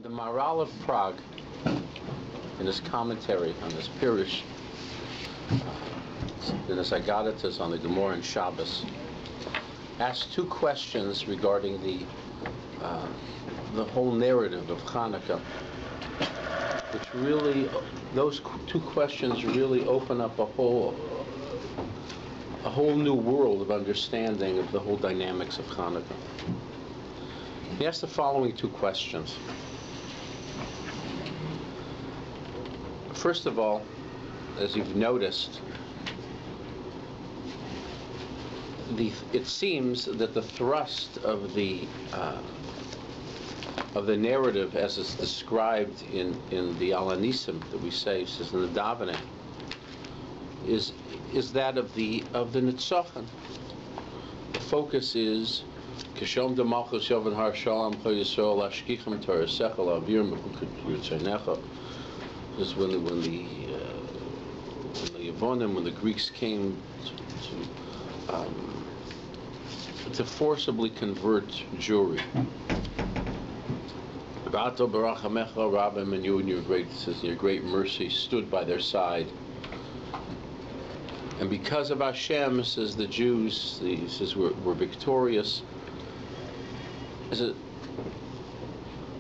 The Maharal of Prague, in his commentary on this Pirush, in his Agadatas on the Gemara and Shabbos, asked two questions regarding the whole narrative of Chanukah, which really, those two questions really open up a whole new world of understanding of the whole dynamics of Chanukah. He asked the following two questions. First of all, as you've noticed, it seems that the thrust of the narrative, as it's described in the Alanisim that we say, says in the davening, is that of the Nitzachon. The focus is Kishom de Malchus Yovan Har Shalom Cho Yisrael Ashkichem Torah Sechel Avir Mechukut Yutzanecha. This is when the Yevonim, when the Greeks came to forcibly convert Jewry. V'ato barachamecha Rabbi, and you and your great mercy stood by their side. And because of Hashem, says the Jews, he says we're victorious.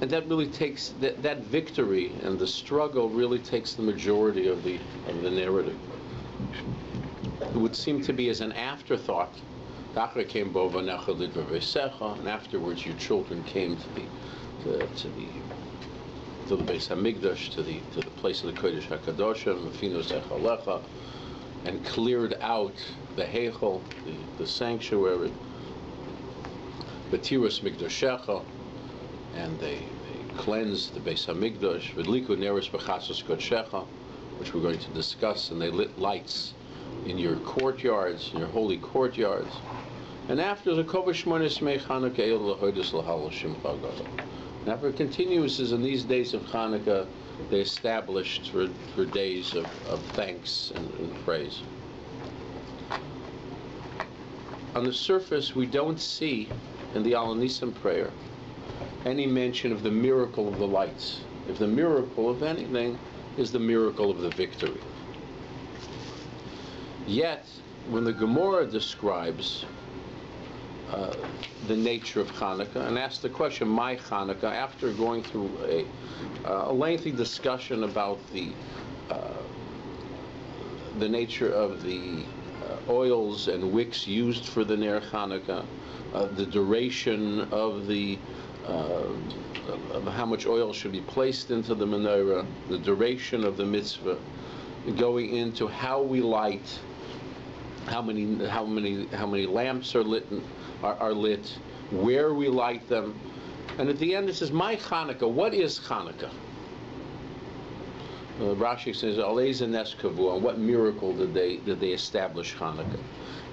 And that really takes that victory and the struggle really takes the majority of the narrative. It would seem to be as an afterthought. And afterwards, your children came to the Beis Hamikdash, to the place of the Kodesh Hakadoshim, Mefino Zechalecha, and cleared out the Heichel, the sanctuary, B'tirus Mikdashecha, and they cleansed the Beis Hamikdash, V'dliku Neres B'chasos Kodshecha, which we're going to discuss, and they lit lights in your courtyards, in your holy courtyards. And after the Kovish Monis Mei Chanukah El Lahoidus Lahal Shimcha Gadol. And after it continues, is in these days of Chanukah, they established for days of thanks and praise. On the surface, we don't see in the Alanisim prayer any mention of the miracle of the lights. If the miracle of anything is the miracle of the victory. Yet, when the Gemara describes the nature of Chanukah and asks the question, "My Chanukah," after going through a lengthy discussion about the nature of the oils and wicks used for the Ner Chanukah, the duration of of how much oil should be placed into the menorah, the duration of the mitzvah, going into how we light, how many lamps are lit, where we light them, and at the end it says, "My Chanukah." What is Chanukah? Rashi says, "Alei zenes kavu." On what miracle did they establish Chanukah?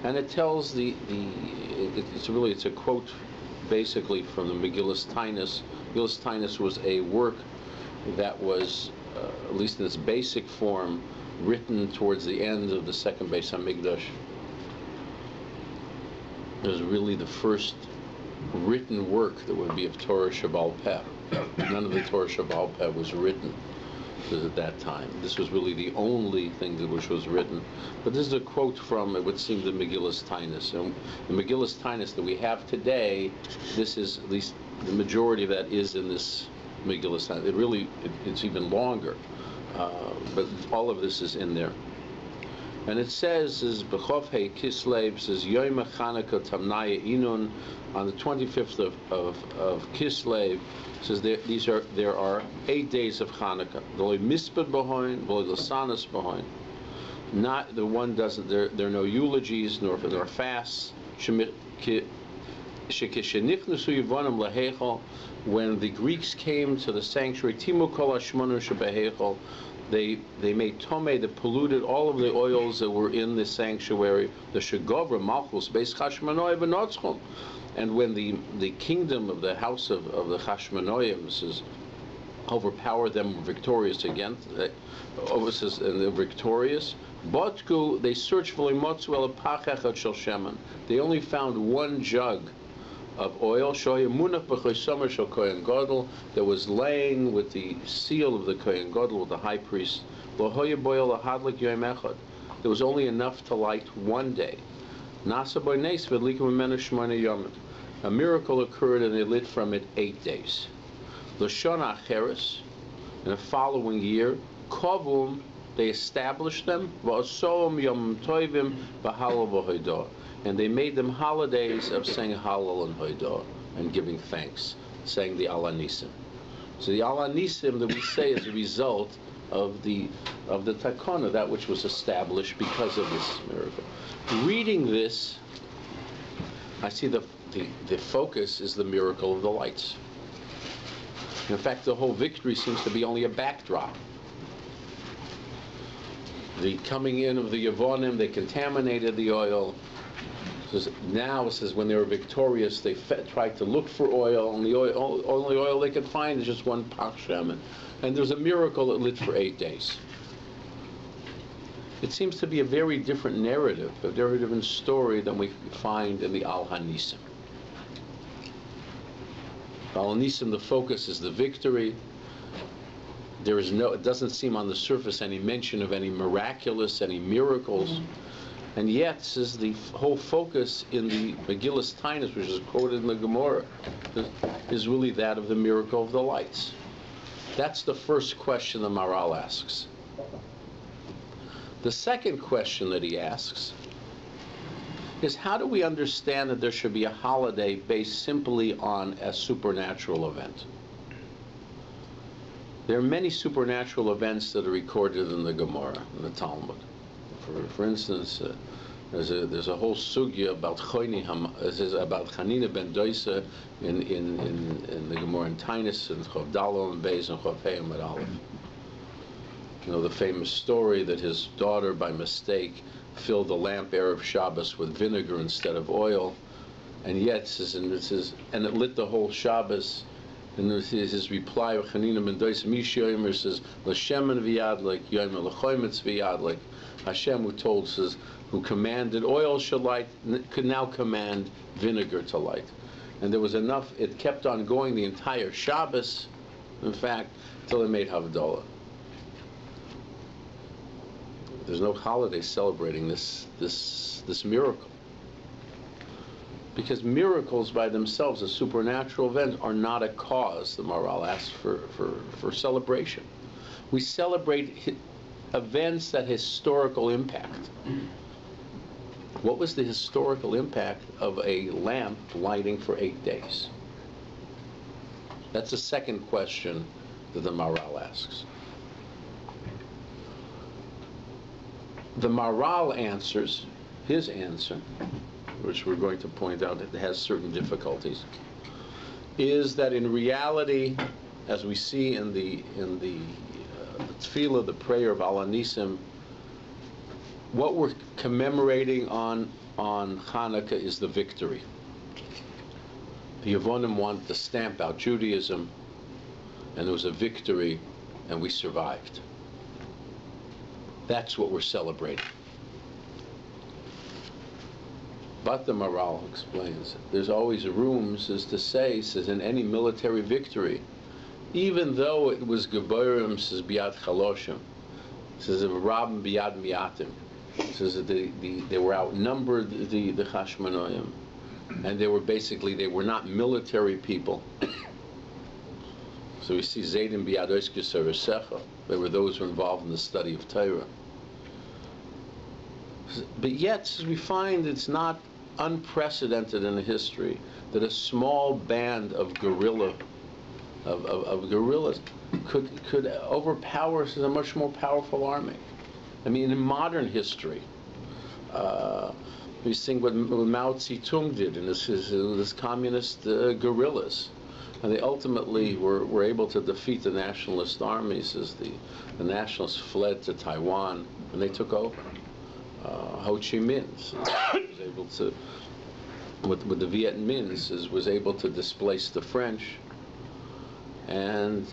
And it tells it's a quote basically from the Megillas Tainus. Megillas Tainus was a work that was, at least in its basic form, written towards the end of the second Beis Hamikdash. It was really the first written work that would be of Torah Shabbal Peh. None of the Torah Shabbal Peh was written at that time. This was really the only thing which was written. But this is a quote from, it would seem, the Megillas Tainus. And the Megillas Tainus that we have today, this is, at least the majority of that is in this Megillas Tainus. It's even longer. But all of this is in there. And it says, B'chof Hei Kislev, says, Yom Chanukah Tamnaya Inun, on the 25th of Kislev, says there are 8 days of Chanukah. V'loi mispad b'hoin, v'loi l'sanas b'hoin. Not the one doesn't. There are no eulogies nor fasts. Shekeshenichnusu yivonim laheichel, when the Greeks came to the sanctuary, timu kol hashmonu shebeheichel, they made tomei, they polluted all of the oils that were in the sanctuary. The shegovra malchus beis chashmonoi v'notzchon. And when the kingdom of the house of the Chashmonoim says overpowered them, victorious against and they're victorious. Botku, they searched for limotzu el pachechad shel shemen. They only found one jug of oil, that was laying with the seal of the Kohen Gadol, with the high priest. There was only enough to light one day. A miracle occurred and they lit from it 8 days. In the following year, they established them, and they made them holidays of saying Hallel and Hoidah and giving thanks, saying the Ala Nisim. So the Ala Nisim that we say is a result of the takana, that which was established because of this miracle. Reading this, I see the focus is the miracle of the lights. In fact, the whole victory seems to be only a backdrop. The coming in of the Yavonim, they contaminated the oil. Now it says when they were victorious, they tried to look for oil, and the only oil they could find is just one pach shemen. And there's a miracle that lit for 8 days. It seems to be a very different narrative, a very different story than we find in the Al Hanisim. Al Hanisim, the focus is the victory. It doesn't seem on the surface any mention of any miraculous, any miracles. And yet, says the whole focus in the Megillas Tainus, which is quoted in the Gemara, is really that of the miracle of the lights. That's the first question the Maharal asks. The second question that he asks is, how do we understand that there should be a holiday based simply on a supernatural event? There are many supernatural events that are recorded in the Gemara, in the Talmud. For instance, there's a whole sugya about Chanina ben Doisa in the Gemara in Tainus, and Chav Dalel and Beis and Chav Hey and Aleph. You know, the famous story that his daughter, by mistake, filled the lamp Erev Shabbos with vinegar instead of oil, and yet and it lit the whole Shabbos. And his reply of Chanina ben Doisa, Mishayomer says, L'shemen v'yadlik, Yomer l'choymetz v'yadlik. Hashem, who commanded oil should light, could now command vinegar to light. And there was enough, it kept on going the entire Shabbos, in fact, till they made Havdalah. There's no holiday celebrating this miracle. Because miracles by themselves, a supernatural event, are not a cause, the Maharal asks, for celebration. We celebrate events that historical impact. What was the historical impact of a lamp lighting for 8 days? That's the second question that the Maharal asks. The Maharal answers, his answer, which we're going to point out, it has certain difficulties, is that in reality, as we see in the tefillah, the prayer of Al Hanisim, what we're commemorating on Chanukah is the victory. The Yavonim want to stamp out Judaism, and there was a victory, and we survived. That's what we're celebrating. But the Maharal explains, there's always room, says, to say, says, in any military victory, even though it was Geburim, says, Biad Chaloshim, says, Rabim Biad Miatim, says that they were outnumbered, the Chashmonoim, and they were not military people. So we see Zaydim Biad Oiskes Seresecha, they were those who were involved in the study of Torah. But yet, we find it's not unprecedented in the history that a small band of guerrillas could overpower a much more powerful army. I mean, in modern history, we see what Mao Zedong did in his communist guerrillas, and they ultimately were able to defeat the nationalist armies as the nationalists fled to Taiwan, and they took over. Ho Chi Minh was able to, with the Viet Minh, was able to displace the French, and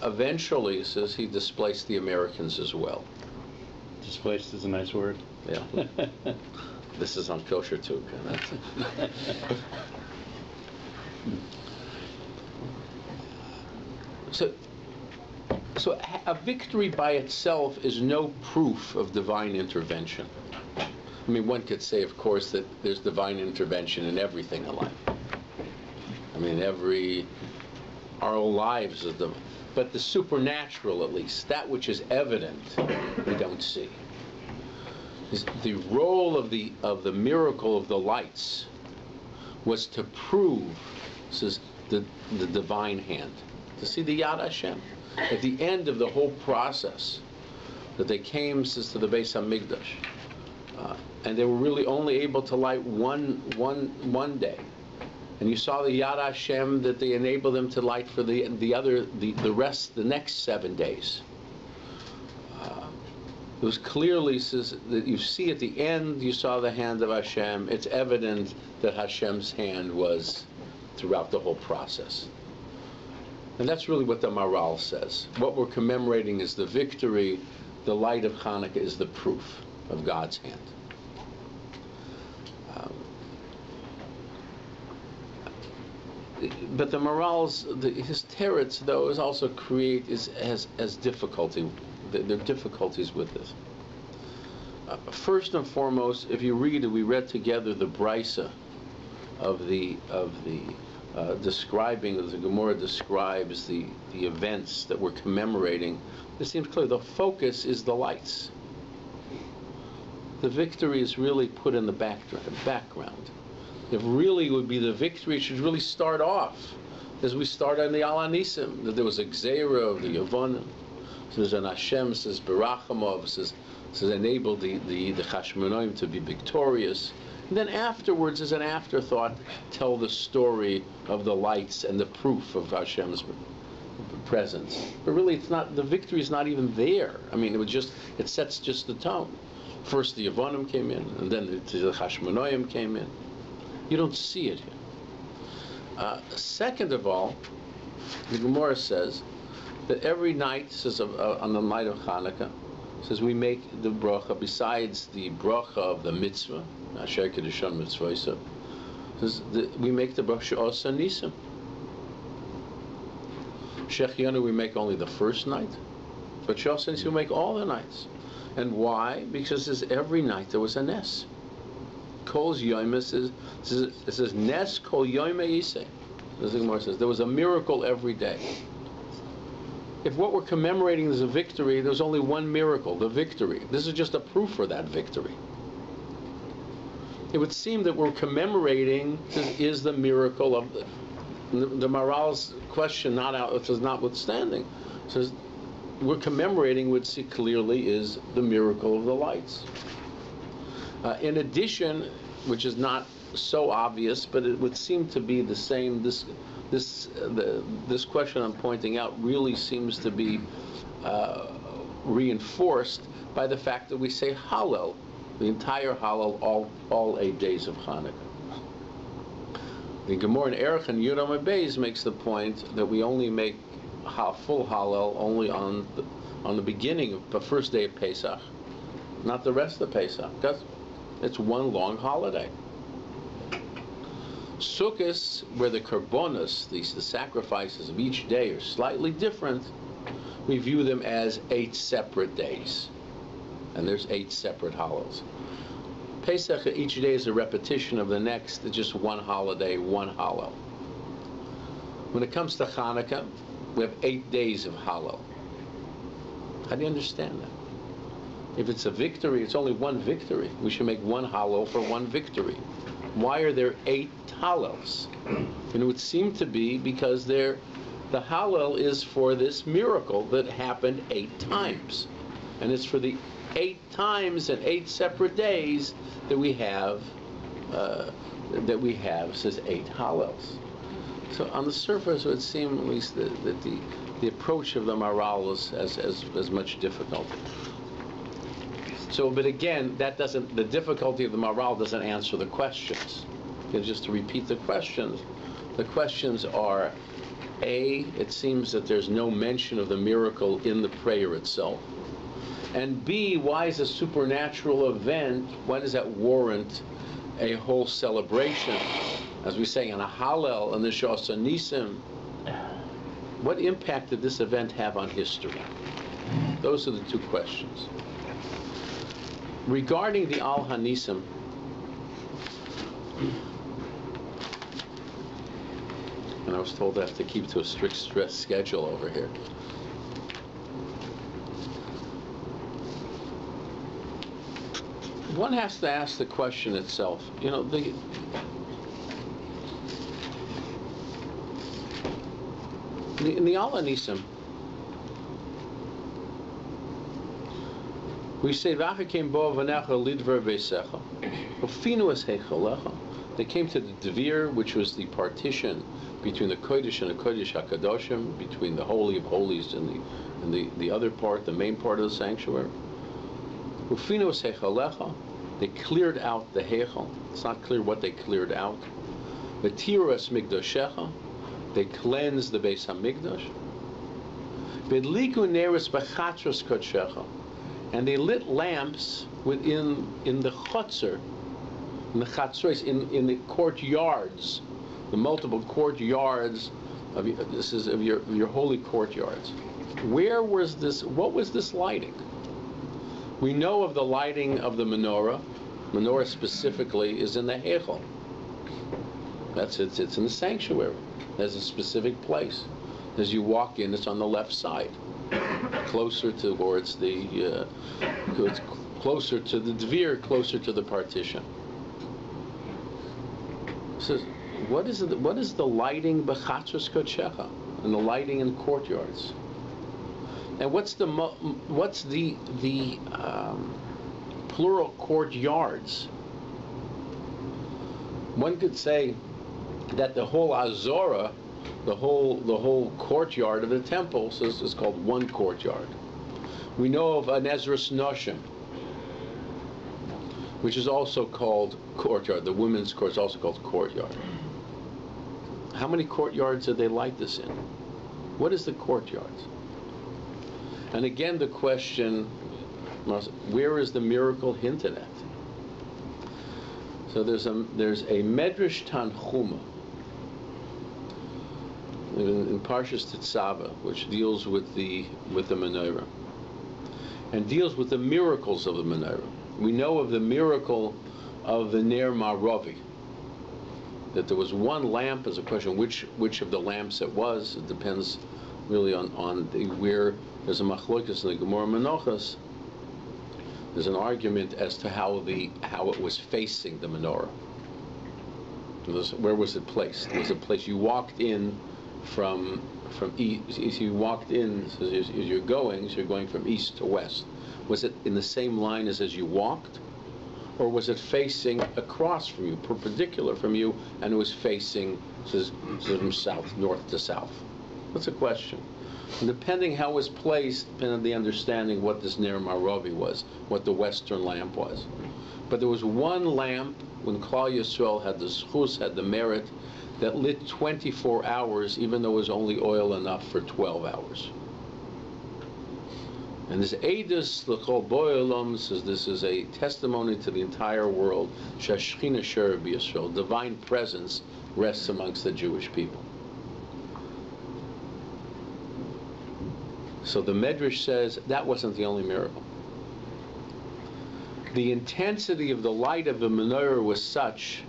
eventually, says, he displaced the Americans as well. Displaced is a nice word. Yeah. This is on kosher too. So a victory by itself is no proof of divine intervention. I mean, one could say, of course, that there's divine intervention in everything in life. I mean, our whole lives is but the supernatural, at least, that which is evident, we don't see. The role of the miracle of the lights was to prove, says the divine hand, to see the Yad Hashem. At the end of the whole process, that they came, says, to the Beis Hamikdash, and they were really only able to light one day, and you saw the Yad Hashem that they enabled them to light for the rest, the next 7 days. It was clearly, says, that you see at the end, you saw the hand of Hashem. It's evident that Hashem's hand was throughout the whole process. And that's really what the Maharal says. What we're commemorating is the victory. The light of Hanukkah is the proof of God's hand. But the Maharal's, his teretz, though, is also has difficulty. There are difficulties with this. First and foremost, if you read it, we read together the brisa of the describing, the Gemara describes the events that we're commemorating. It seems clear the focus is the lights. The victory is really put in the background. If really would be the victory, it should really start off as we start on the Al Anisim, that there was a Gzeira of the Yavonim. Says an Hashem, says Berachamov, says enabled the Chashmonaim to be victorious. And then afterwards, as an afterthought, tell the story of the lights and the proof of Hashem's presence. But really, it's not. The victory is not even there. I mean, it sets just the tone. First, the Yavonim came in, and then the Chashmonaim came in. You don't see it here. Second of all, the Gemara says that every night, says on the night of Hanukkah, says we make the bracha besides the bracha of the mitzvah, Asher Kedushan mitzvah, says we make the bracha Osa Nisim. Shechianu we make only the first night, but Shos Nisim we make all the nights. And why? Because it says every night there was a nes. Kol's Yoima it says nes kol Yoima Yiseh. As the Gemara says, there was a miracle every day. If what we're commemorating is a victory, there's only one miracle, the victory. This is just a proof for that victory. It would seem that we're commemorating is the miracle of the Maharal's question, notwithstanding. Says we're commemorating, would see clearly, is the miracle of the lights. In addition, which is not so obvious, but it would seem to be the same. This question I'm pointing out really seems to be reinforced by the fact that we say Hallel, the entire Hallel, all 8 days of Hanukkah. The Gemara in Erech and Yudam Beis makes the point that we only make full Hallel only on the beginning of the first day of Pesach, not the rest of Pesach. It's one long holiday. Sukkos, where the karbonos, the sacrifices of each day, are slightly different, we view them as 8 separate days. And there's 8 separate Hallels. Pesach, each day is a repetition of the next. It's just one holiday, one Hallel. When it comes to Hanukkah, we have 8 days of Hallel. How do you understand that? If it's a victory, it's only one victory. We should make one Hallel for one victory. Why are there 8 Hallels? And it would seem to be because the Hallel is for this miracle that happened 8 times. And it's for the 8 times and 8 separate days that we have, says 8 Hallels. So on the surface, it would seem at least that the approach of the Maharal has much difficulty. So, but again, the difficulty of the Maharal doesn't answer the questions. Just to repeat the questions are, A, it seems that there's no mention of the miracle in the prayer itself. And B, why is a supernatural event, why does that warrant a whole celebration As we say, on a Hallel and the Shos Nisim, what impact did this event have on history? Those are the two questions. Regarding the Al Hanisim, and I was told I have to keep to a strict stress schedule over here. One has to ask the question itself. You know, in the Al Hanisim, we say, they came to the Devir, which was the partition between the Kodesh and the Kodesh HaKadoshim, between the Holy of Holies and the other part, the main part of the sanctuary. They cleared out the Heichel. It's not clear what they cleared out. They cleansed the Beis HaMikdash. And they lit lamps in the chutzner, in the courtyards, the multiple courtyards of your holy courtyards. Where was this? What was this lighting? We know of the lighting of the menorah. Menorah specifically is in the Heichel. It's in the sanctuary. There's a specific place. As you walk in, it's on the left side, closer towards closer to the Devir, closer to the partition. So, what is the lighting b'chatzos kodshecha, and the lighting in courtyards? And what's the plural courtyards? One could say that the whole Azora, the whole courtyard of the temple is called one courtyard. We know of an Ezras Noshim, which is also called courtyard. The women's court is also called courtyard. How many courtyards did they light this in? What is the courtyard? And again, the question, where is the miracle hinted at? So there's a Medrash Tanchuma in Parshas Tetzaveh, which deals with the menorah and deals with the miracles of the menorah. We know of the miracle of the Ner Maravi, that there was one lamp. As a question, which of the lamps it was. It depends really on where. There's a machlokes in the Gemara Menachos. There's an argument as to how it was facing the menorah. Where was it placed? It was a place you walked in from east. If you walked in, so as you're going from east to west. Was it in the same line as you walked, or was it facing across from you, perpendicular from you, and it was facing from north to south? That's a question. And depending how it was placed, depending on the understanding what this Ner Maravi was, what the western lamp was. But there was one lamp when Klal Yisrael had the zchus, had the merit, that lit 24 hours, even though it was only oil enough for 12 hours. And this Eidus L'chol Bo'olam says this is a testimony to the entire world. Shashchina Sher B'Yisrael, divine presence rests amongst the Jewish people. So the Medrash says that wasn't the only miracle. The intensity of the light of the menorah was such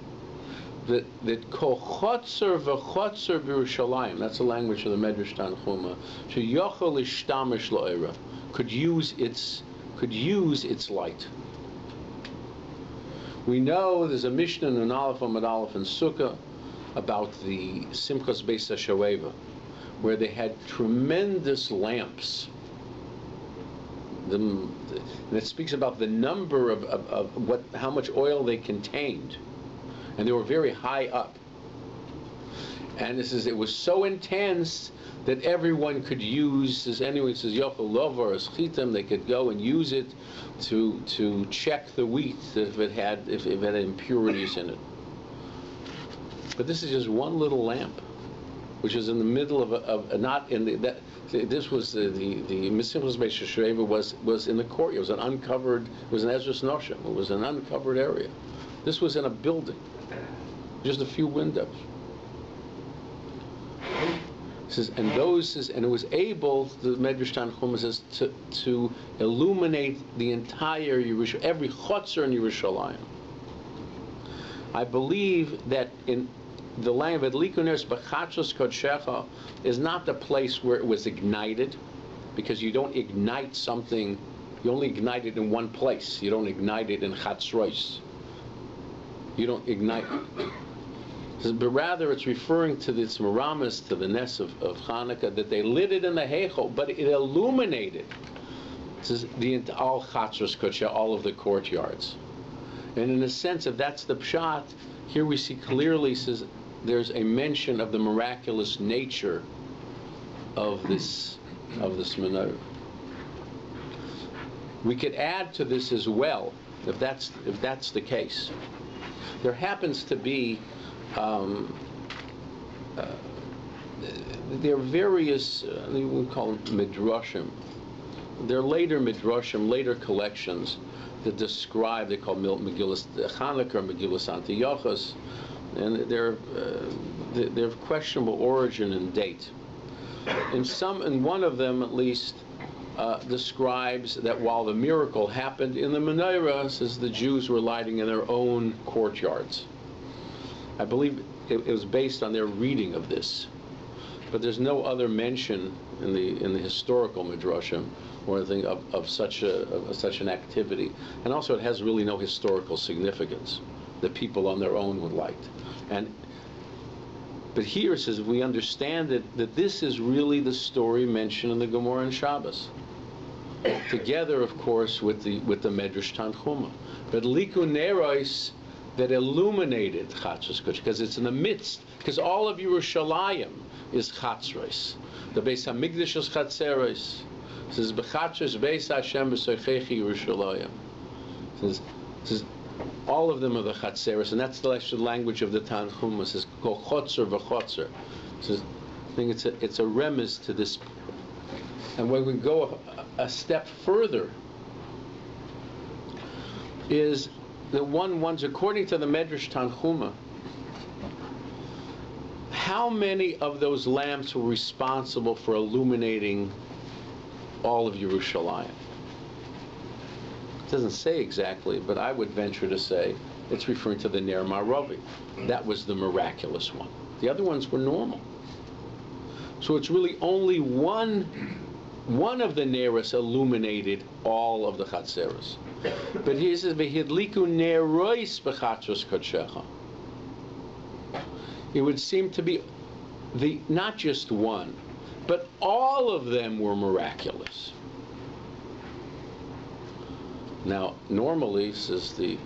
that kol chotzer v'chotzer b'Yerushalayim, that's the language of the Medrash Tanchuma, sheyochel ishtamish la'ira, could use its light. We know there's a Mishnah in Aleph Amud Aleph and Sukkah about the Simchas Beis HaShoeva, where they had tremendous lamps. And it speaks about the number of how much oil they contained, and they were very high up. And this is, it was so intense that everyone could use, as anyone says, Yochel Lovar or Schitam, they could go and use it to check the wheat if it had impurities in it. But this is just one little lamp, which is in the middle of not in the that. This was the Misimchas Beis HaShoeva was in the court. It was an uncovered. It was an Ezras Noshim. It was an uncovered area. This was in a building. just a few windows. It says, and it was able, the Medrash Tanchuma says, to illuminate the entire Yerushalayim, every chotzer in Yerushalayim. I believe that in the language of Likuneres B'Chatzos Kodshecha is not the place where it was ignited, because you don't ignite something, you only ignite it in one place. You don't ignite it in Chatzros. You don't ignite it. But rather it's referring to this Meramis, to the Ness of Chanukah, that they lit it in the Heichel, but it illuminated. It says all Chatzros Kodshecha, all of the courtyards. And in a sense, if that's the pshat, here we see clearly, says there's a mention of the miraculous nature of this menorah. We could add to this as well, if that's the case. There happens to be there are various we call them midrashim. There are later midrashim, later collections that describe, they call Megillas Chanukah or Megillas Antiochus, and they're of questionable origin and date. In one of them at least describes that while the miracle happened in the menorah, says the Jews were lighting in their own courtyards. I believe it was based on their reading of this, but there's no other mention in the historical midrashim or anything of such an activity, and also it has really no historical significance that people on their own would light. But here it says we understand that this is really the story mentioned in the Gemara and Shabbos, together, of course, with the Medrash Tanchuma. But Liku Neros that illuminated Chatzros Kodesh, because it's in the midst, because all of Yerushalayim is Chatzros. The Beis Hamikdash is Chatzeros. It says B'Chatzros Beis Hashem B'Soichechi Yerushalayim. It says all of them are the Chatzeros, and that's the language of the Tanchuma. It says Kol Chotzer V'Chotzer. I think it's a remez to this. And when we go a step further, is that one's according to the Medrash Tanchuma, how many of those lamps were responsible for illuminating all of Yerushalayim? It doesn't say exactly, but I would venture to say it's referring to the Ner Maravi. That was the miraculous one. The other ones were normal. So it's really only one of the Neros illuminated all of the Chatzeros. But he says, "V'hidliku nerois b'chatzros kodshecha." It would seem to be not just one, but all of them were miraculous. Now, normally, says the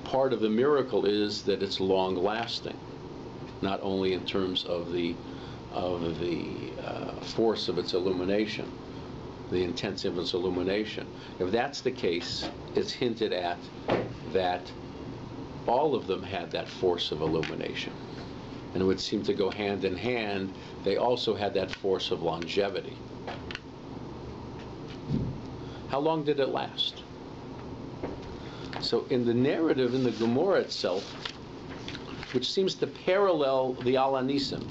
part of the miracle is that it's long lasting, not only in terms of the force of its illumination, the intensity of its illumination. If that's the case, it's hinted at that all of them had that force of illumination. And it would seem to go hand in hand. They also had that force of longevity. How long did it last? So in the narrative, in the Gemara itself, which seems to parallel the Al Anisim,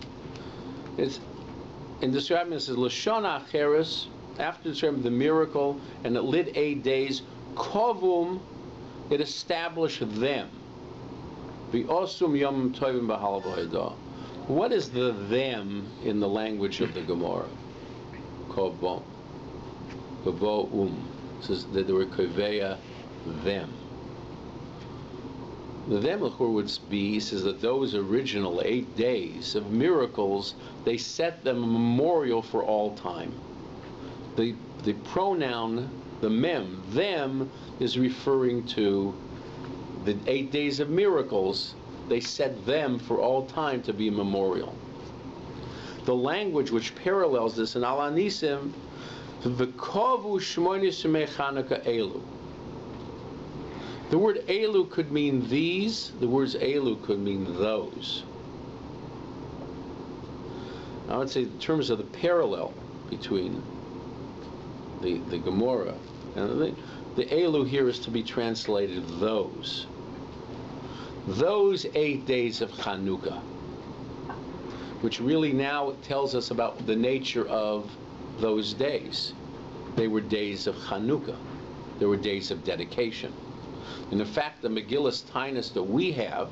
in describing this as Lashon Acheres, after describing the miracle, and it lit 8 days, Kovum, it established them. V'osum yom tovim b'hal v'hodah. What is the them in the language of the Gemara? Kovum. It says that they were koveya them. The them would be, says that those original 8 days of miracles, they set them a memorial for all time. The pronoun, the mem, them, is referring to the 8 days of miracles. They set them for all time to be a memorial. The language which parallels this in Al Anisim, v'kovu shmoynes yemei Chanukah elu. The word elu could mean these. The words elu could mean those. I would say in terms of the parallel between the Gemara and the elu here is to be translated those. those 8 days of Chanukah, which really now tells us about the nature of those days. They were days of Chanukah. They were days of dedication. And in fact, the Megillus Tainus that we have,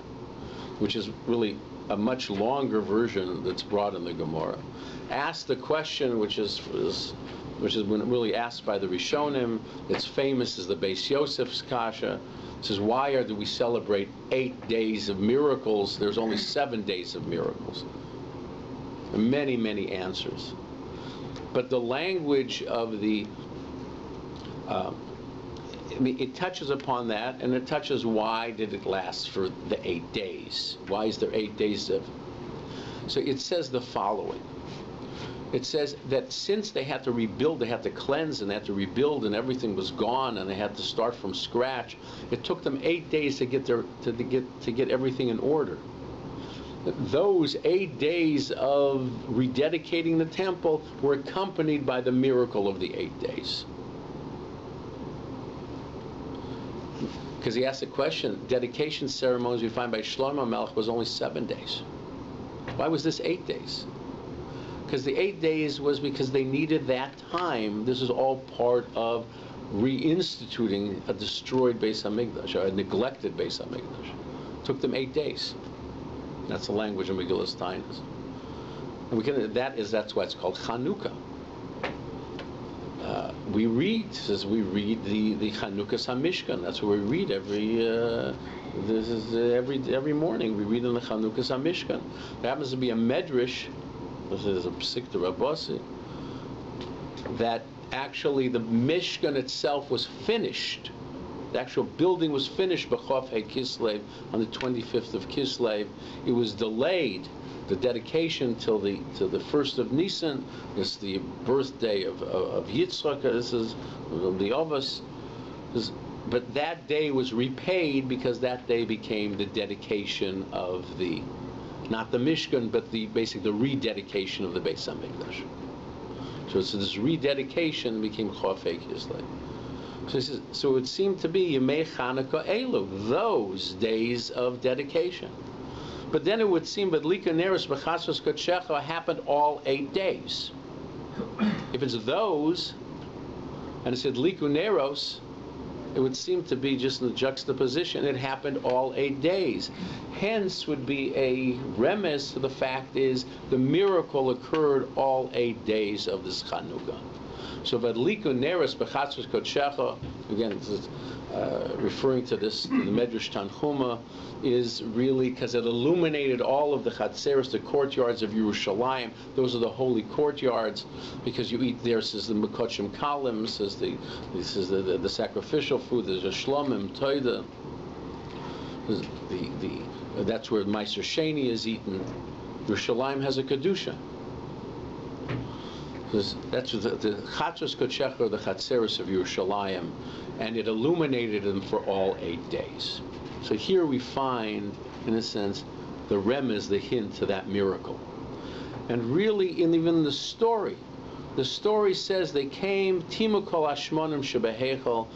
which is really a much longer version that's brought in the Gemara, asks the question which is when really asked by the Rishonim. It's famous as the Beis Yosef's Kasha. It says, why do we celebrate 8 days of miracles? There's only 7 days of miracles. Many, many answers. But the language of the it touches upon that, and it touches why did it last for the 8 days? Why is there 8 days of? So it says the following. It says that since they had to rebuild, they had to cleanse, and they had to rebuild, and everything was gone, and they had to start from scratch. It took them 8 days to get everything in order. Those 8 days of rededicating the temple were accompanied by the miracle of the 8 days. Because he asked the question, dedication ceremonies we find by Shlomo Melech was only 7 days. Why was this 8 days? Because the 8 days was because they needed that time. This is all part of reinstituting a destroyed Beis HaMikdash, or a neglected Beis HaMikdash. It took them 8 days. That's the language of Megillus Tainus. And that's why it's called Chanuka. We read the Chanukas HaMishkan. That's what we read every morning. We read in the Chanukas HaMishkan. There happens to be a medrash. This is a psik to Rabbi, that actually the Mishkan itself was finished. The actual building was finished b'chof He Kislev on the 25th of Kislev. It was delayed, the dedication till the 1st of Nisan. It's the birthday of Yitzchak. This is the Avos. But that day was repaid because that day became the dedication of the, not the Mishkan, but basically the rededication of the Beis HaMikdash. So this rededication became Chof He Kislev. So it seemed to be Yemei Chanukah Elu, those days of dedication. But then it would seem that Lika Neros B'Chasos Kodshecha happened all 8 days. If it's those, and it said Liku Neros, it would seem to be just in the juxtaposition. It happened all 8 days. Hence would be a remez to the fact is the miracle occurred all 8 days of this Chanukah. So Vadliku Neres B'Chatzos Kodshecha, again, this is, referring to this, to the Medrash Tanchuma, is really because it illuminated all of the Chatzeros, the courtyards of Yerushalayim. Those are the holy courtyards, because you eat there, says the Mekochim Kalim, says the sacrificial food, there's a Shlomim, Toida. That's where Meiser Sheni is eaten. Yerushalayim has a Kedusha. That's the Chatzos Kodshecha, the Chatzeros of Yerushalayim, and it illuminated them for all 8 days. So here we find, in a sense, the remez, the hint to that miracle. And really, even the story says they came, Timu Kol Hashmonim Shebehechel,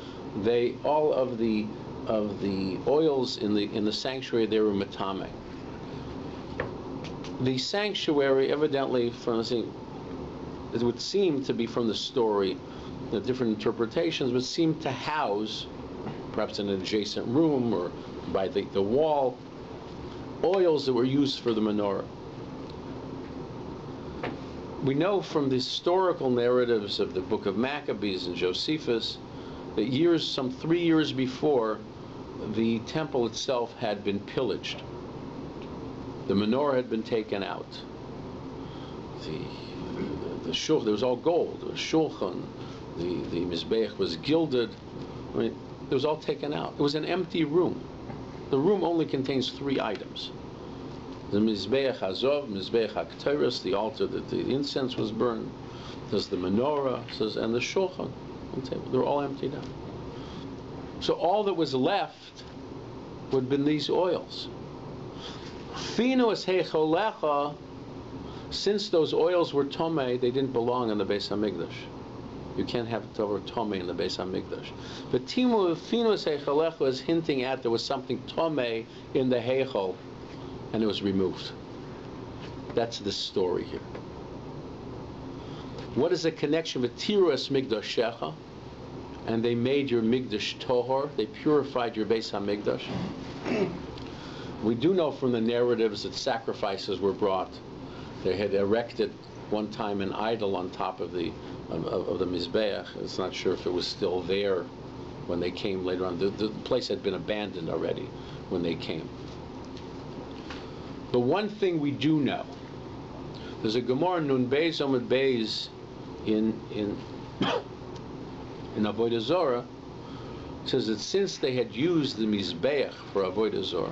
all of the oils in the sanctuary, they were matame. The sanctuary, evidently, it would seem to be from the story, the different interpretations, would seem to house, perhaps in an adjacent room or by the wall, oils that were used for the menorah. We know from the historical narratives of the book of Maccabees and Josephus that some 3 years before, the temple itself had been pillaged. The menorah had been taken out. The shulchan, it was all gold. The shulchan, the mizbeach was gilded. I mean, it was all taken out. It was an empty room. The room only contains 3 items: the mizbeach hazov, mizbeach hakteris, the altar that the incense was burned. There's the menorah, and the shulchan. They're all emptied out. So all that was left would have been these oils. Finu es hecholecha. Since those oils were tomei, they didn't belong in the Beis HaMikdash. You can't have Torah Tomei in the Beis HaMikdash. But Timu Finus Heichalecha is hinting at there was something Tomei in the Heichal, and it was removed. That's the story here. What is the connection with Tiras Migdashecha? And they made your Migdash Tohor. They purified your Beis HaMikdash. We do know from the narratives that sacrifices were brought. They had erected one time an idol on top of the Mizbeach. It's not sure if it was still there when they came later on. The place had been abandoned already when they came. The one thing we do know, there's a Gemara Nun Beis Omid Beis in Avodah Zorah, says that since they had used the Mizbeach for Avodah Zorah,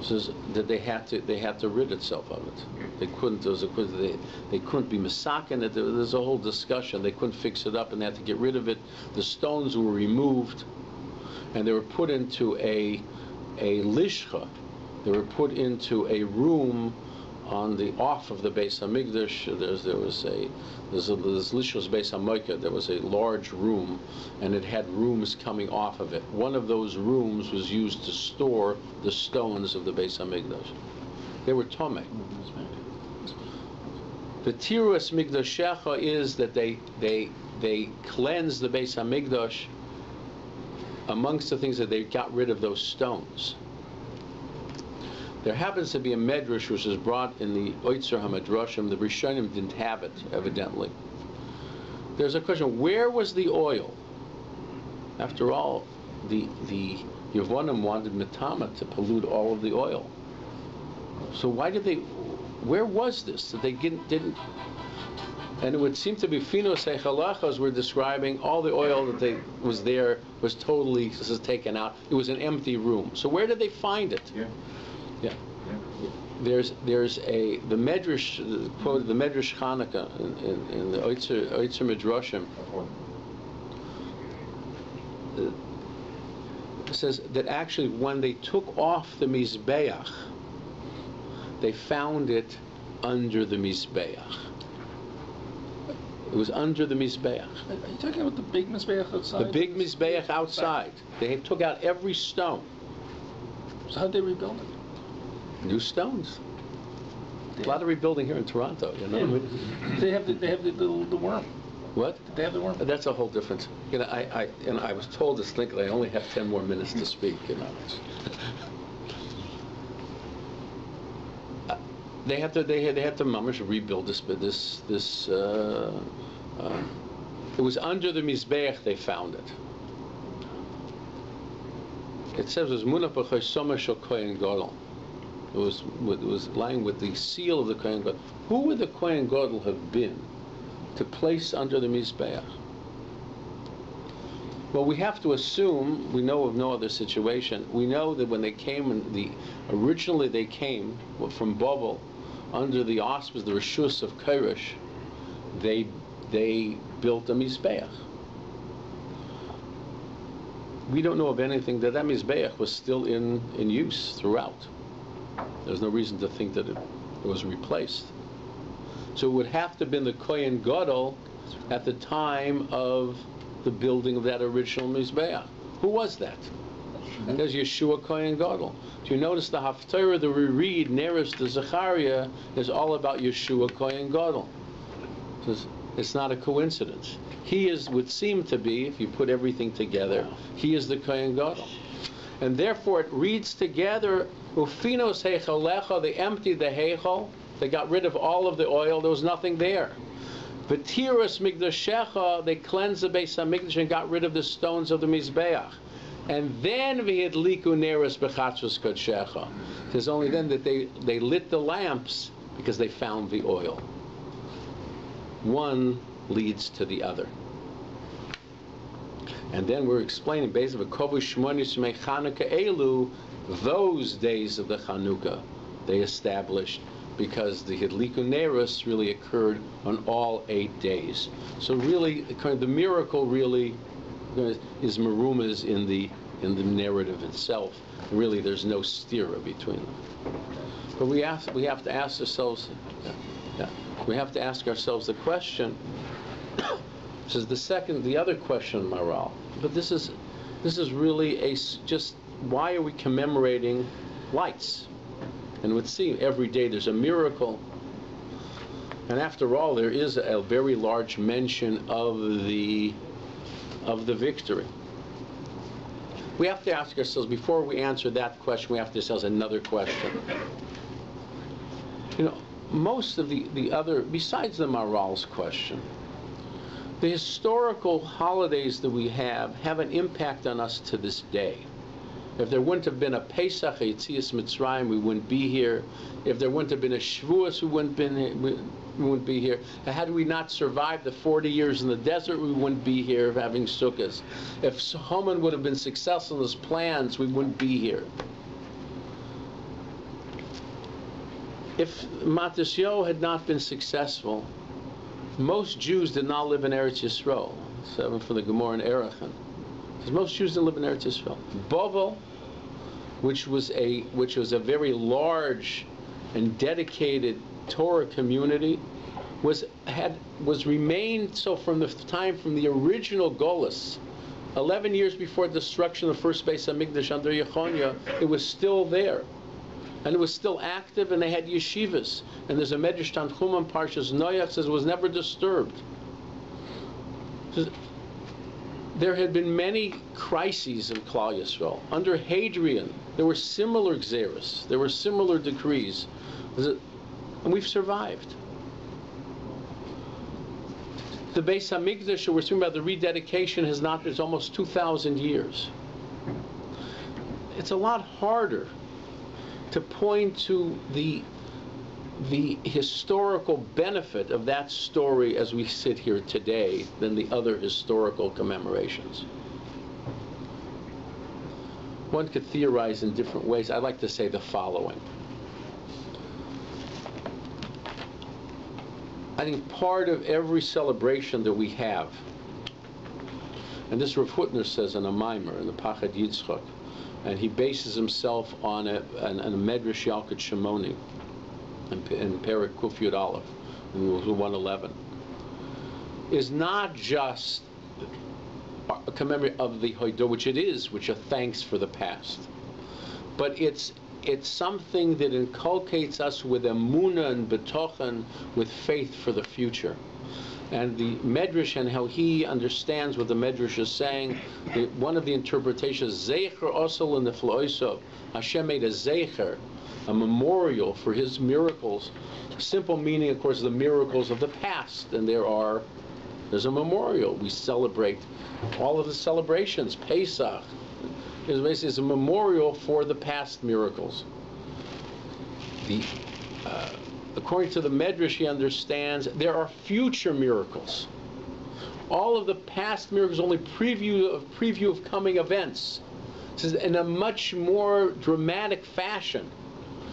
says that they had to rid itself of it. They couldn't. They couldn't be misaken it. There's a whole discussion. They couldn't fix it up, and they had to get rid of it. The stones were removed, and they were put into a lishcha. They were put into a room on the off of the Beis Hamikdash. There's lishchas Beis Hamoika. There was a large room, and it had rooms coming off of it. One of those rooms was used to store the stones of the Beis Hamikdash. They were tomei. The Tirus Migdashecha is that they cleansed the Beis Hamikdash. Amongst the things that they got rid of those stones. There happens to be a medrash which is brought in the Oitzer HaMedrashim. The Rishonim didn't have it, evidently. There's a question: where was the oil? After all, the Yevonim wanted Metama to pollute all of the oil. So why did they? Where was this that they didn't? And it would seem to be Finos Eichalachos were describing all the oil that was there was totally taken out. It was an empty room. So where did they find it? Yeah. There's the Medrash quote, the Medrash Chanuka in the Oitzer Midrashim says that actually when they took off the Mizbeach, they found it under the Mizbeach. It was under the Mizbeach. Are you talking about the big Mizbeach outside? The big Mizbeach outside. They took out every stone. So how'd they rebuild it? New stones. A lot of rebuilding here in Toronto, you know. Yeah. They have the worm. What? Did they have the worm? That's a whole different. You know, I was told this thing. I only have 10 more minutes to speak. You know. They had to mamash rebuild this. It was under the Mizbeach they found it. It says it was Munaf b'Chosoma Shel Kohen Gadol. It was lying with the seal of the Kohen Gadol. Who would the Kohen Gadol have been to place under the Mizbeach? Well, we have to assume, we know of no other situation. We know that when they came, originally they came from Babel, under the auspices, the Rishus of Kairosh, they built a Mizbeach. We don't know of anything that Mizbeach was still in use throughout. There's no reason to think that it was replaced. So it would have to have been the Kohen Gadol at the time of the building of that original Mizbeach. Who was that? There's Yeshua Kohen Gadol. Do you notice the Haftarah that we read, Neres to Zechariah, is all about Yeshua Kohen Gadol? It's not a coincidence. He would seem to be, if you put everything together, he is the Kohen Gadol. And therefore it reads together, Ufinos Heichalecha, they emptied the Heichal, they got rid of all of the oil, there was nothing there. V'tiras Migdashecha, they cleansed the Beis HaMikdash and got rid of the stones of the Mizbeach. And then v'hidliku neres b'chatzos kodshecha. It's only then that they lit the lamps because they found the oil. One leads to the other. And then we're explaining basically Chanuka Elu, those days of the Chanuka they established because the Hidliku Neres really occurred on all 8 days. So really, the miracle really is marumas in the narrative itself. Really, there's no stira between them. But we have to ask ourselves, we have to ask ourselves the question: This is the other question, Maharal. But this is really just why are we commemorating lights? And it would seem every day there's a miracle. And after all, there is a very large mention of the victory. We have to ask ourselves, before we answer that question, we have to ask ourselves another question. Most of the other, besides the Maharal's question, the historical holidays that we have an impact on us to this day. If there wouldn't have been a Pesach, a Yetzias Mitzrayim, we wouldn't be here. If there wouldn't have been a Shavuos, we wouldn't be here. Had we not survived the 40 years in the desert, we wouldn't be here having sukkahs. If Haman would have been successful in his plans, we wouldn't be here. If Matisyahu had not been successful, most Jews did not live in Eretz Yisrael. 7 from the Gemara in Erechim. Because most Jews didn't live in Eretz Yisrael. Bovel, which was a very large and dedicated Torah community, was remained so from the original Golus, 11 years before the destruction of the first Beis Hamikdash under Yechonia, it was still there. And it was still active, and they had yeshivas. And there's a Medrash Tanchum Parshas Noach says it was never disturbed. There had been many crises in Klal Yisrael. Under Hadrian, there were similar gzeros, there were similar decrees, and we've survived. The Beis Hamikdash, we're speaking about the rededication, it's almost 2,000 years. It's a lot harder to point to the historical benefit of that story as we sit here today than the other historical commemorations. One could theorize in different ways. I'd like to say the following. I think part of every celebration that we have, and this Rav Hutner says in a mimer, in the Pachad Yitzchak, and he bases himself on a Medrash Yalkut Shimoni, in Perek Kuf Yud Aleph, in 111, is not just a commemoration of the Hoidah, which are thanks for the past, but it's something that inculcates us with emunah and betochen, with faith for the future. And the Medrash and how he understands what the Medrash is saying, one of the interpretations, Zeicher Osel in the Floisov, Hashem made a Zeicher, a memorial for his miracles. Simple meaning, of course, the miracles of the past. And there's a memorial. We celebrate all of the celebrations. Pesach is basically a memorial for the past miracles. According to the Medrash, he understands there are future miracles. All of the past miracles only preview of coming events. It says in a much more dramatic fashion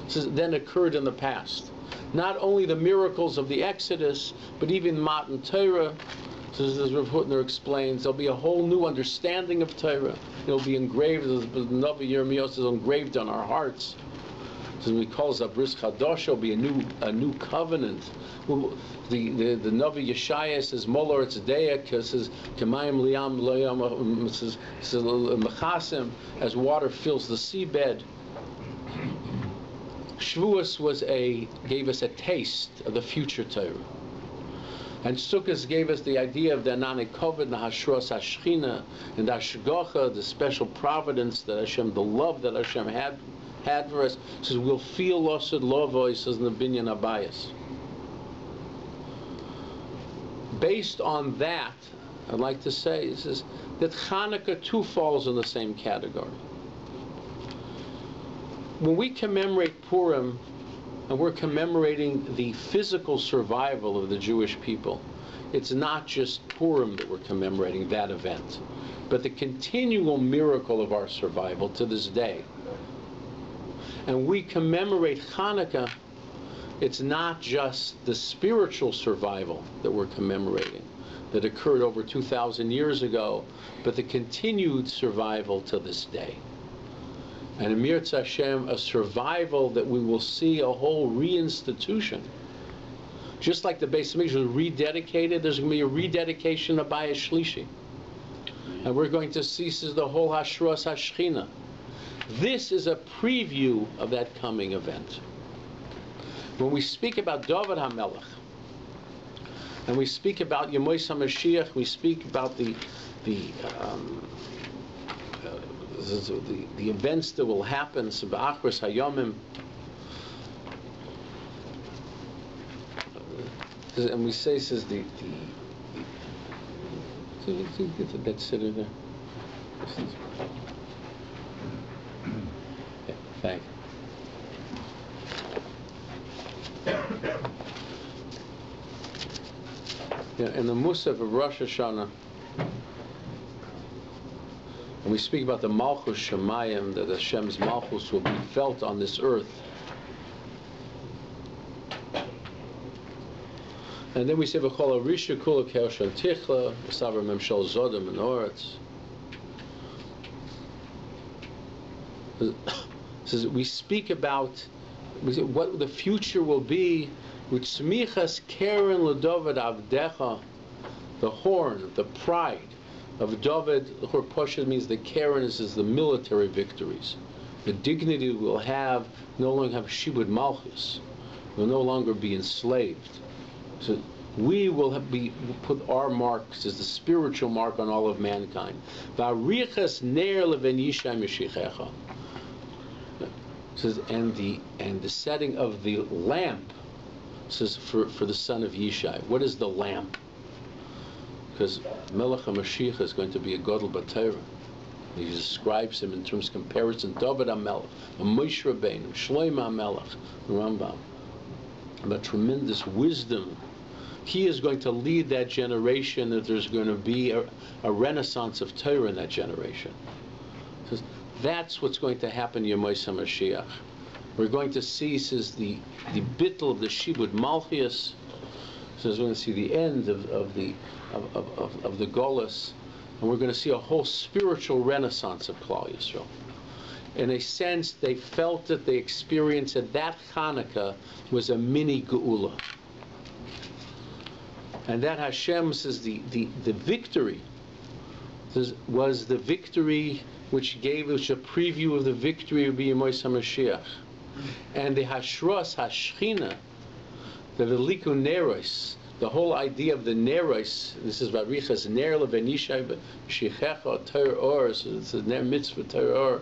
than occurred in the past. Not only the miracles of the Exodus, but even Matan Torah. As Rav Hutner explains, there'll be a whole new understanding of Torah. It'll be engraved, as the Navi Yirmiyahu says, engraved on our hearts. So we call it a bris chadash, will be a new covenant. The Navi Yeshaya says Molor Tzedek, says Kemayim Liam Loyam, says Mechasim, as water fills the seabed. Shavuos gave us a taste of the future Torah. And Sukkot gave us the idea of the Anane Koved, the Hashros Hashchina, and the Hashgacha, the special providence that Hashem, the love that Hashem had for us. It says we'll feel Losad Lovo, he says in the Binyan Abayas. Based on that, I'd like to say, it says that Chanukah too falls in the same category. When we commemorate Purim, and we're commemorating the physical survival of the Jewish people, it's not just Purim that we're commemorating, that event, but the continual miracle of our survival to this day. And we commemorate Chanukah, it's not just the spiritual survival that we're commemorating, that occurred over 2,000 years ago, but the continued survival to this day. And in Mirz Hashem, a survival that we will see a whole reinstitution. Just like the Beis Hamikdash was rededicated, there's going to be a rededication of Bayis Shlishi. And we're going to see the whole Hashros HaShechina. This is a preview of that coming event. When we speak about David HaMelech, and we speak about Yemois HaMashiach, we speak about the events that will happen, B'achros Hayomim, and we say, says get the bed sitter there. Yeah, thank you. In the Musaf of Rosh Hashanah, and we speak about the Malchus Shemayim, that Hashem's Malchus will be felt on this earth. And then we say, "V'chol harisha kula ke'oshan tichla, v'savar memshel zodom menoretz." Says we speak about what the future will be, with smichas keren leDavid avdecha, the horn, the pride of David. The word Poshet means the keren is the military victories. The dignity we'll have, no longer have shibud malchus, will no longer be enslaved. So we will put our marks as the spiritual mark on all of mankind. V'arichas ner leven yishai meshichecha. Says and the setting of the lamp, says for the son of Yishai. What is the lamp? Because Melech HaMashiach is going to be a Gadol B'Torah. He describes him in terms of comparison. David HaMelech, Moshe Rabbeinu, Shlomo HaMelech, the Rambam. But tremendous wisdom. He is going to lead that generation, that there's going to be a renaissance of Torah in that generation. So that's what's going to happen Yemois HaMashiach. We're going to see, says, the bittul of the Shibud Malchus. Says we're going to see the end of the Golus, and we're going to see a whole spiritual renaissance of Klal Yisrael. In a sense, they felt it, they experienced it. That Chanukah was a mini Geula. And that Hashem says the victory was the victory which gave us a preview of the victory of Yemois HaMashiach. And the Hashros HaShechina, the Veliku Neros, the whole idea of the Neros, this is Varichas Ner Levenishai Shichecha Torah Or, so it's a Ner Mitzvah Torah Or.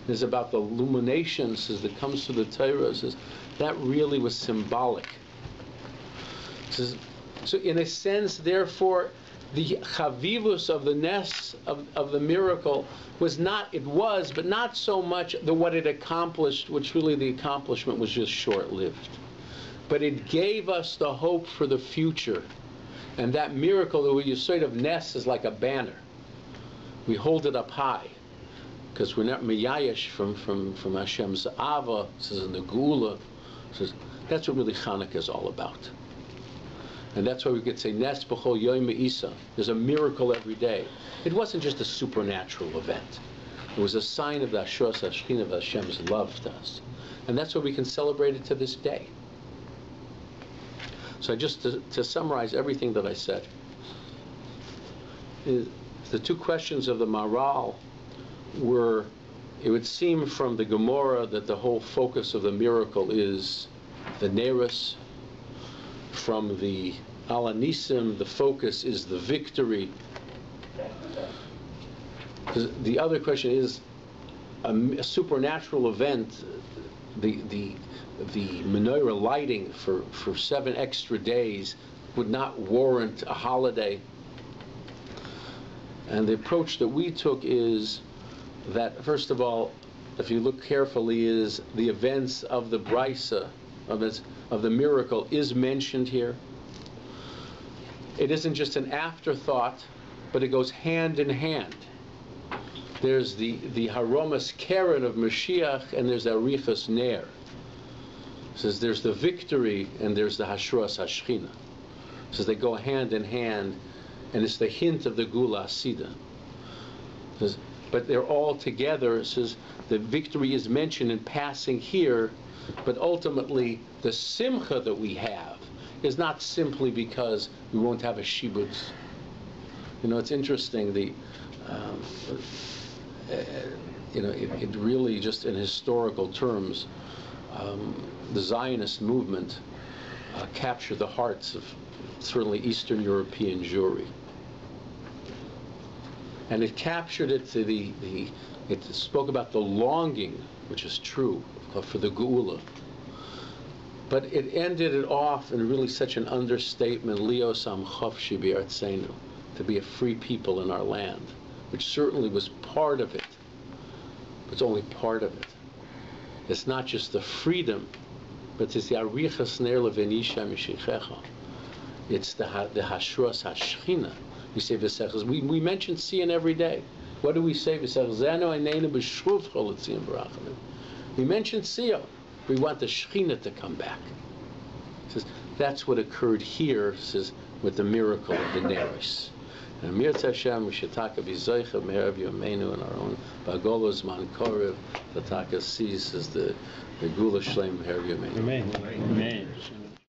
It's about the illumination, says, that comes through the Torah, says that really was symbolic. Says, so in a sense, therefore, the chavivus of the ness of the miracle was not, it was, but not so much what it accomplished, which really the accomplishment was just short-lived. But it gave us the hope for the future. And that miracle, the Yesod of ness, is like a banner. We hold it up high, because we're not miyayish from Hashem's Ava, says in the Gula. Says, that's what really Chanukah is all about. And that's why we could say, Nes b'chol yoyim me'isa. There's a miracle every day. It wasn't just a supernatural event. It was a sign of the Hashros HaShechina, of Hashem's love to us. And that's why we can celebrate it to this day. So just to summarize everything that I said, the two questions of the Maharal were, it would seem from the Gemara that the whole focus of the miracle is the Neros. From the Alanisim, the focus is the victory. The other question is a supernatural event, the menorah lighting for 7 extra days would not warrant a holiday. And the approach that we took is that, first of all, if you look carefully, is the events of the Brisa, of the miracle, is mentioned here. It isn't just an afterthought, but it goes hand in hand. There's the Haromas Keren of Mashiach, and there's the Arichas Ner. It says there's the victory, and there's the Hashros HaShechina. It says they go hand in hand, and it's the hint of the Gula Asida. But they're all together. It says the victory is mentioned in passing here, but ultimately the simcha that we have is not simply because we won't have a shibutz. It's interesting. It really, just in historical terms, the Zionist movement captured the hearts of certainly Eastern European Jewry. And it captured it to it spoke about the longing, which is true, for the Geula. But it ended it off in really such an understatement, Leo Sam Chavshi B'Artzeinu, to be a free people in our land, which certainly was part of it. But it's only part of it. It's not just the freedom, but it's the Arichas Ner Levenisha Mishichecha. It's the Hashros Hashchina. We say V'sechas. We mention Tzion every day. What do we say? V'sechas Zeno Eineinu B'Shruv Chol Tzion B'Rachamim. We mention Tzion. We want the Shechina to come back. It says that's what occurred here. Says with the miracle of the Neris. And Mirtz Hashem, we should talk about Zoicha Me'erav Yomeinu in our own Bagolos Man Korev. The Taka sees as the Gula Shlem Me'erav Yomeinu. Amen. Amen.